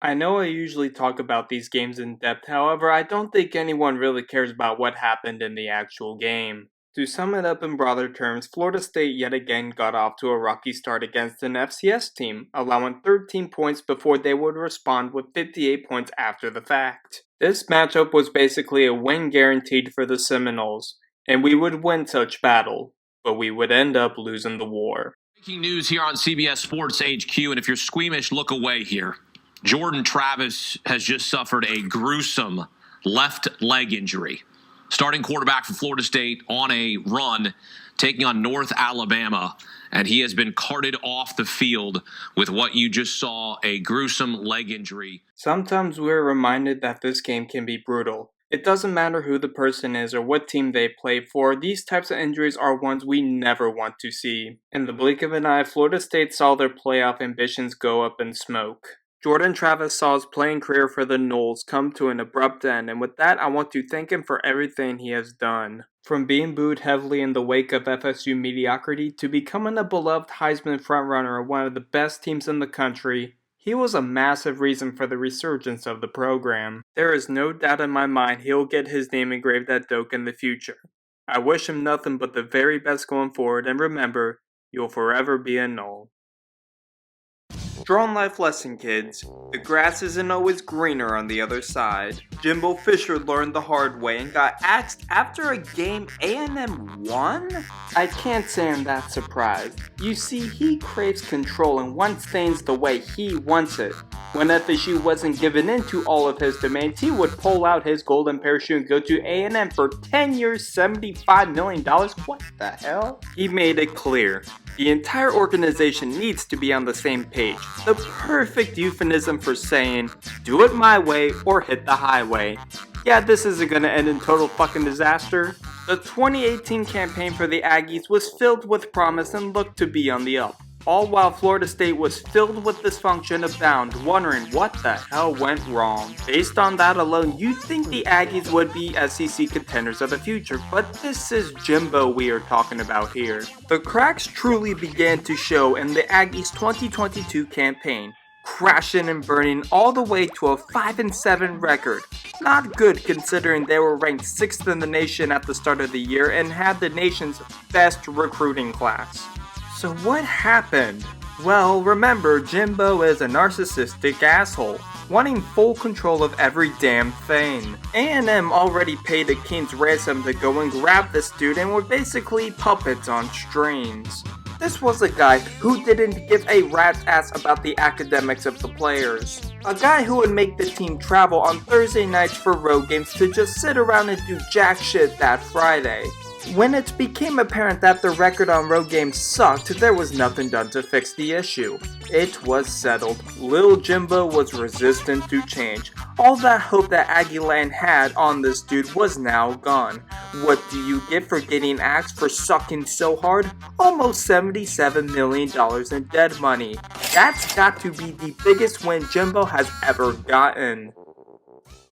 I know I usually talk about these games in depth, however, I don't think anyone really cares about what happened in the actual game. To sum it up in broader terms, Florida State yet again got off to a rocky start against an FCS team, allowing 13 points before they would respond with 58 points after the fact. This matchup was basically a win guaranteed for the Seminoles, and we would win such battle, but we would end up losing the war. Breaking news here on CBS Sports HQ, and if you're squeamish, look away here. Jordan Travis has just suffered a gruesome left leg injury. Starting quarterback for Florida State on a run, taking on North Alabama, and he has been carted off the field with what you just saw, a gruesome leg injury. Sometimes we're reminded that this game can be brutal. It doesn't matter who the person is or what team they play for, these types of injuries are ones we never want to see. In the blink of an eye, Florida State saw their playoff ambitions go up in smoke. Jordan Travis saw his playing career for the Noles come to an abrupt end, and with that I want to thank him for everything he has done. From being booed heavily in the wake of FSU mediocrity to becoming a beloved Heisman frontrunner of one of the best teams in the country, he was a massive reason for the resurgence of the program. There is no doubt in my mind he'll get his name engraved at Doak in the future. I wish him nothing but the very best going forward, and remember, you'll forever be a Nole. Strong life lesson, kids. The grass isn't always greener on the other side. Jimbo Fisher learned the hard way and got axed after a game A&M won? I can't say I'm that surprised. You see, he craves control and wants things the way he wants it. When FSU wasn't given in to all of his demands, he would pull out his golden parachute and go to A&M for 10 years, $75 million. What the hell? He made it clear. The entire organization needs to be on the same page. The perfect euphemism for saying, do it my way or hit the highway. Yeah, this isn't gonna end in total fucking disaster. The 2018 campaign for the Aggies was filled with promise and looked to be on the up. All while Florida State was filled with dysfunction abound, wondering what the hell went wrong. Based on that alone, you'd think the Aggies would be SEC contenders of the future, but this is Jimbo we are talking about here. The cracks truly began to show in the Aggies' 2022 campaign, crashing and burning all the way to a 5-7 record. Not good considering they were ranked 6th in the nation at the start of the year and had the nation's best recruiting class. So what happened? Well, remember, Jimbo is a narcissistic asshole, wanting full control of every damn thing. A&M already paid a king's ransom to go and grab this dude and were basically puppets on strings. This was a guy who didn't give a rat's ass about the academics of the players. A guy who would make the team travel on Thursday nights for road games to just sit around and do jack shit that Friday. When it became apparent that the record on road games sucked, there was nothing done to fix the issue. It was settled. Lil Jimbo was resistant to change. All that hope that Aggieland had on this dude was now gone. What do you get for getting axed for sucking so hard? Almost $77 million in dead money. That's got to be the biggest win Jimbo has ever gotten.